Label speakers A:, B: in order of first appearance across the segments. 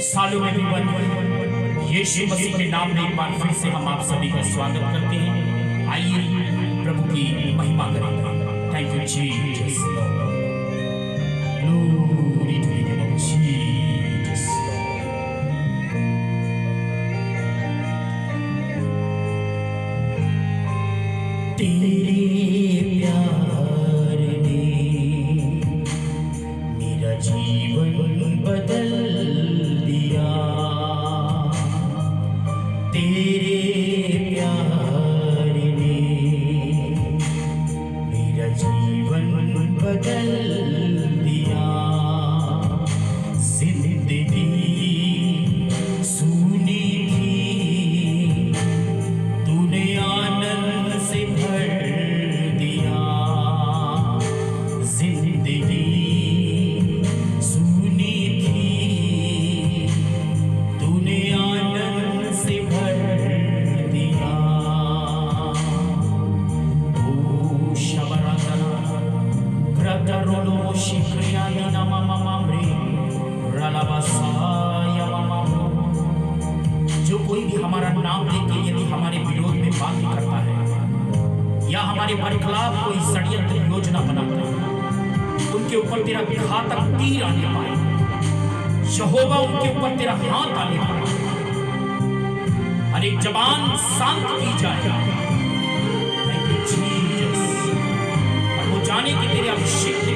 A: सालों में भी वन यीशु मसीह के नाम में एक बार फिर से हम आप सभी का स्वागत करते हैं। आइए प्रभु की महिमा करेंगे। Thank you Jesus, glory to the name of Jesus. तेरे प्यार ने मेरा जीवन बदल दिया, तेरे प्यार ने मेरा जीवन बदल दिया। जिंदगी सूनी थी, तूने आनंद से भर दिया। जिंदगी सूनी थी, तूने आनंद से भर दिया। ओ शबरादना ग्रदरोलो शिक्रियानी नमममरे रलबसाया मममो। जो कोई भी हमारा नाम लेके यदि हमारे विरोध में बात करता है या हमारे बरखिलाफ कोई षड्यंत्र योजना बनाता है, उनके ऊपर तेरा घातक तीर आने पाए। यहोवा उनके ऊपर तेरा हाथ आने पाए। हर एक जबान शांत की जाए। Thank you, Jesus। और वो जाने कि तेरे अभिषेक के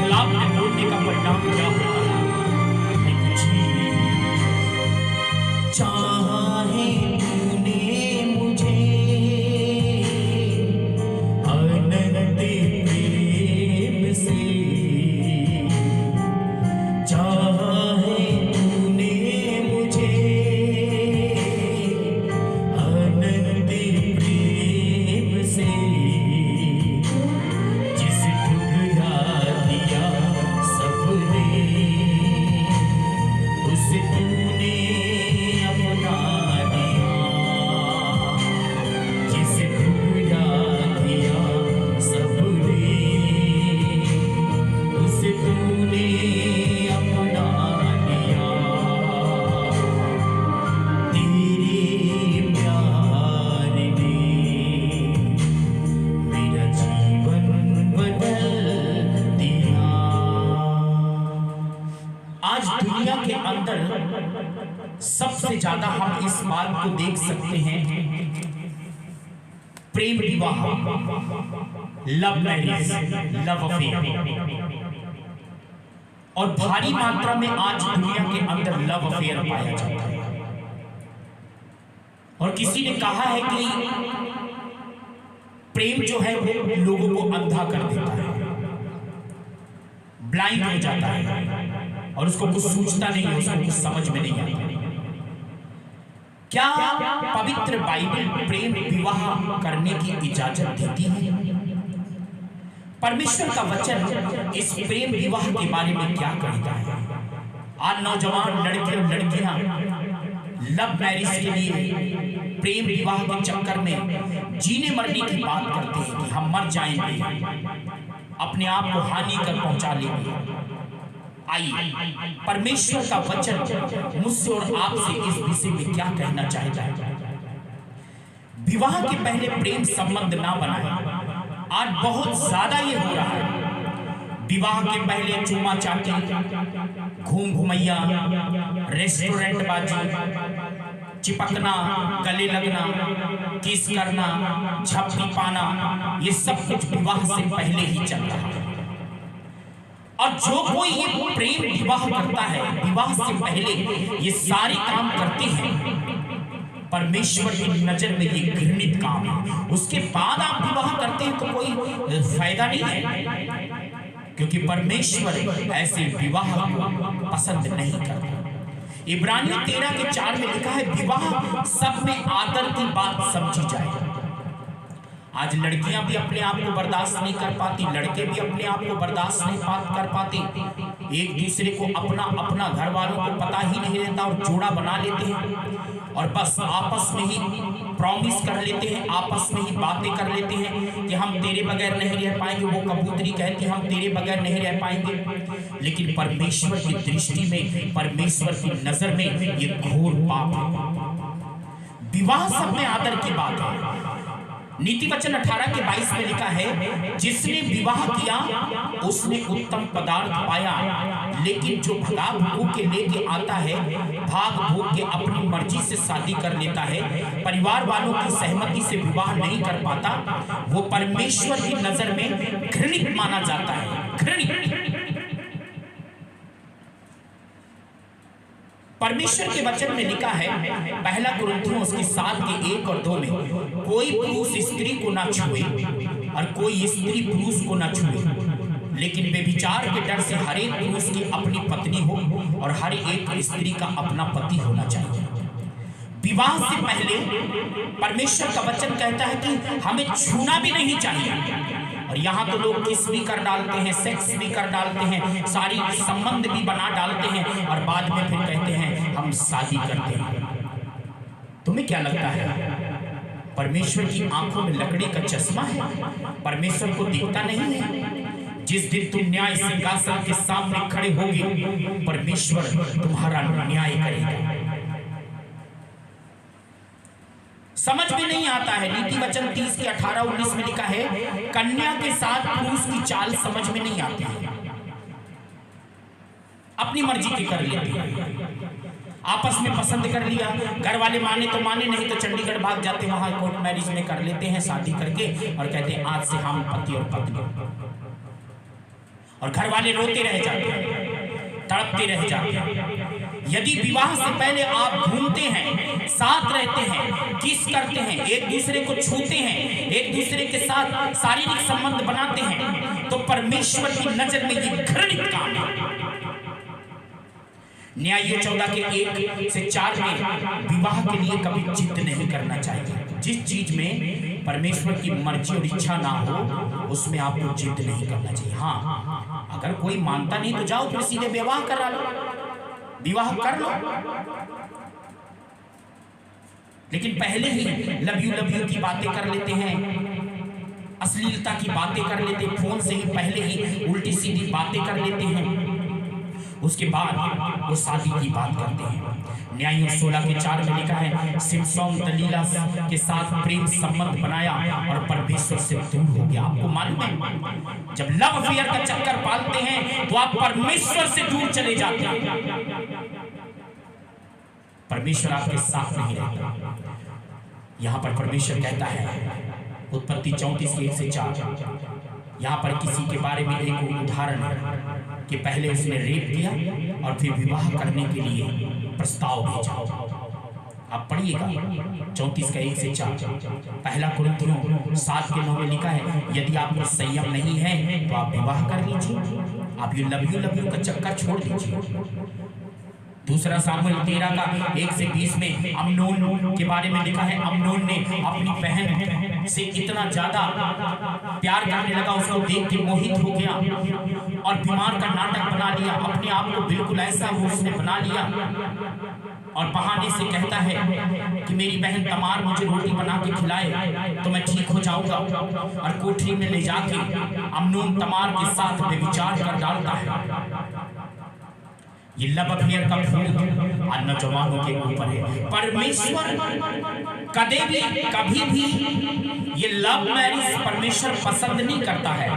A: खिलाफ में बोलने का परिणाम क्या होता है। Thank you, Jesus। चाहे तूने मुझे अनंत प्रेम से, चाहे तूने मुझे अनंत प्रेम से, जिस ठुकरा दिया सबने उसे तूने अपना दिया। जिस ठुकरा दिया सबने उसे तूने अपना दिया। तेरे प्यार ने मेरा जीवन बदल दिया। आज दुनिया के अंदर सबसे ज्यादा हम इस बात को देख सकते हैं, प्रेम विवाह, लव मैरिज, लव अफेयर। और भारी मात्रा में आज दुनिया के अंदर लव अफेयर पाया जाता है। और किसी ने कहा है कि प्रेम जो है वो लोगों को अंधा कर देता है, ब्लाइंड हो जाता है और उसको कुछ सूझता नहीं है, उसको कुछ समझ में नहीं आता। क्या पवित्र बाइबल प्रेम विवाह करने की इजाजत देती है? परमेश्वर का वचन इस प्रेम विवाह के बारे में क्या कहता है? आज नौजवान लड़के और लड़कियां लव मैरिज के लिए प्रेम विवाह के चक्कर में जीने मरने की बात करते हैं कि हम मर जाएंगे, अपने आप को हानि कर पहुंचा लेंगे। आइए, परमेश्वर का वचन मुझसे और आपसे इस विषय में क्या कहना चाहता है। विवाह के पहले प्रेम संबंध ना बनाए। आज बहुत ज्यादा ये हो रहा है। विवाह के पहले चूमा चाटी, घूम घुमैया, रेस्टोरेंट बाजी, चिपकना, गले लगना, किस करना, झपकी पाना, ये सब कुछ विवाह से पहले ही चल रहा है। और जो कोई ये प्रेम विवाह करता है, विवाह से पहले ये सारे काम करते हैं, परमेश्वर की नजर में ये घृणित काम है। उसके बाद आप विवाह करते हैं तो कोई फायदा नहीं है, क्योंकि परमेश्वर ऐसे विवाह को पसंद नहीं करता। इब्रानियों 13:4 में लिखा है, विवाह सब में आदर की बात समझी जाए। आज लड़कियां भी अपने आप को बर्दाश्त नहीं कर पाती, लड़के भी अपने आप को बर्दाश्त नहीं कर पाते, एक दूसरे को अपना अपना घर वालों को पता ही नहीं रहता और जोड़ा बना लेते हैं और बस आपस में ही प्रॉमिस कर लेते हैं, आपस में ही बातें कर लेते हैं कि हम तेरे बगैर नहीं रह पाएंगे। वो कबूतरी कहती हम तेरे बगैर नहीं रह पाएंगे। लेकिन परमेश्वर की दृष्टि में, परमेश्वर की नजर में ये घोर पाप है। विवाह सब में आदर की बात है। नीति वचन 18:22 में लिखा है, जिसने विवाह किया उसने उत्तम पदार्थ पाया, लेकिन जो भाग भोग के लेके आता है, भाग भोग के अपनी मर्जी से शादी कर लेता है, परिवार वालों की सहमति से विवाह नहीं कर पाता, वो परमेश्वर की नजर में घृणित माना जाता है। घृणित। परमेश्वर के वचन में लिखा है, पहला कुरिन्थियों उसकी 7:1 और 2 में, कोई पुरुष स्त्री को ना छुए और कोई स्त्री पुरुष को ना छुए, लेकिन व्यभिचार के डर से हर एक पुरुष की अपनी पत्नी हो और हर एक स्त्री का अपना पति होना चाहिए। विवाह से पहले परमेश्वर का वचन कहता है कि हमें छूना भी नहीं चाहिए। और यहाँ तो लोग किस भी कर डालते हैं, सेक्स भी कर डालते हैं, शारीरिक संबंध भी बना डालते हैं और बाद में फिर कहते हैं हम शादी करते हैं। तुम्हें क्या लगता है परमेश्वर की आंखों में लकड़ी का चश्मा है? परमेश्वर को दिखता नहीं है? जिस दिन तुम न्याय सिंहासन के सामने खड़े होगे, परमेश्वर तुम्हारा न्याय करेगा। समझ में नहीं आता है। नीति वचन 30:18-19 में लिखा है, कन्या के साथ पुरुष की चाल समझ में नहीं आती है, अपनी मर्जी की कर लेते हैं, आपस में पसंद कर लिया, घर वाले माने तो माने, नहीं तो चंडीगढ़ भाग जाते, वहां कोर्ट मैरिज में कर लेते हैं शादी करके और कहते हैं आज से हम पति और पत्नी, और घर वाले रोते रह जाते हैं, तड़पते रह जाते हैं। यदि विवाह से पहले आप घूमते हैं, साथ रहते हैं, किस करते हैं, एक दूसरे को छूते हैं, एक दूसरे के साथ शारीरिक संबंध बनाते हैं, तो परमेश्वर की नजर में ये घृणित काम है। न्याय 14:1-4 में विवाह के लिए कभी जिद नहीं करना चाहिए। जिस चीज में परमेश्वर की मर्जी और इच्छा ना हो उसमें आपको जिद नहीं करना चाहिए। हाँ, अगर कोई मानता नहीं तो जाओ फिर सीधे विवाह करा लो, विवाह कर लो, लेकिन पहले ही लव यू की बातें कर लेते हैं, अश्लीलता की बातें कर लेते हैं, फोन से ही पहले ही उल्टी सीधी बातें कर लेते हैं, उसके बाद वो शादी की बात करते हैं। न्याय 16:4 में लिखा है, सिमसोन दलीला के साथ प्रेम संबंध बनाया और परमेश्वर से दूर हो गया। आपको मालूम है, जब लव अफेयर का चक्कर पालते हैं तो आप परमेश्वर से दूर चले जाते हैं, परमेश्वर आपके साथ नहीं रहता। यहां पर परमेश्वर कहता है, उत्पत्ति 34:1-4, यहाँ पर किसी के बारे में एक उदाहरण है कि पहले उसने रेप किया और फिर विवाह करने के लिए प्रस्ताव भेजा। आप पढ़िएगा 34:1-4। पहला कुरिन्थियों 7:9 में लिखा है, यदि आपको संयम नहीं है तो आप विवाह कर लीजिए, आप ये लव यू का चक्कर छोड़ दीजिए। दूसरा सामुएल 13:1-20 में अम्नोन के बारे में लिखा है, अम्नोन ने अपनी बहन से इतना ज्यादा प्यार करने लगा, उसको देख के मोहित हो गया और बीमार का नाटक बना लिया, अपने आप को बिल्कुल ऐसा वो उसने बना लिया और बहाने से कहता है कि मेरी बहन तमार मुझे रोटी बना के खिलाए तो मैं ठीक हो जाऊंगा, और कोठरी में ले जाके अम्नोन तमार के साथ व्यभिचार कर डालता है। ये लव अफेयर का भूत आज नौजवानों के ऊपर है। परमेश्वर कभी भी ये लव मैरिज परमेश्वर पसंद नहीं करता है,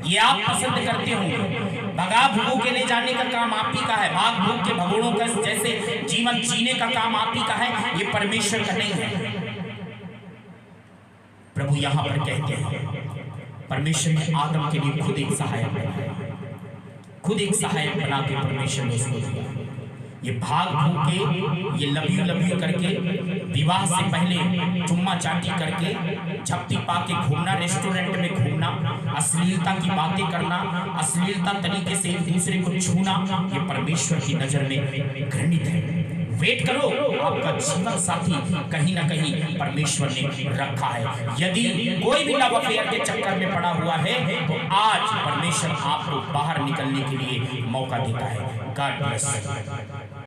A: ये आप पसंद करते होंगे। भगा भूगों के ले जाने का काम आप ही का है, भाग भूग के भगोड़ों का जैसे जीवन जीने का काम आप ही का है, ये परमेश्वर का नहीं है। प्रभु यहाँ पर कहते हैं, परमेश्वर ने आदम के लिए खुद एक सहायक बनाया, खुद एक सहायक बना के परमेश्वर ने उसको दिया। ये भाग भूग के, ये लव यू करके, विवाह से पहले चुम्मा चाटी करके, झपटी पा के घूमना, रेस्टोरेंट में घूमना, अश्लीलता की बातें करना, अश्लीलता तरीके से एक दूसरे को छूना, ये परमेश्वर की नजर में घृणित है। वेट करो, आपका जीवन साथी कहीं ना कहीं परमेश्वर ने रखा है। यदि कोई भी लव अफेयर के चक्कर में पड़ा हुआ है तो आज परमेश्वर आपको बाहर निकलने के लिए मौका देता है। God bless.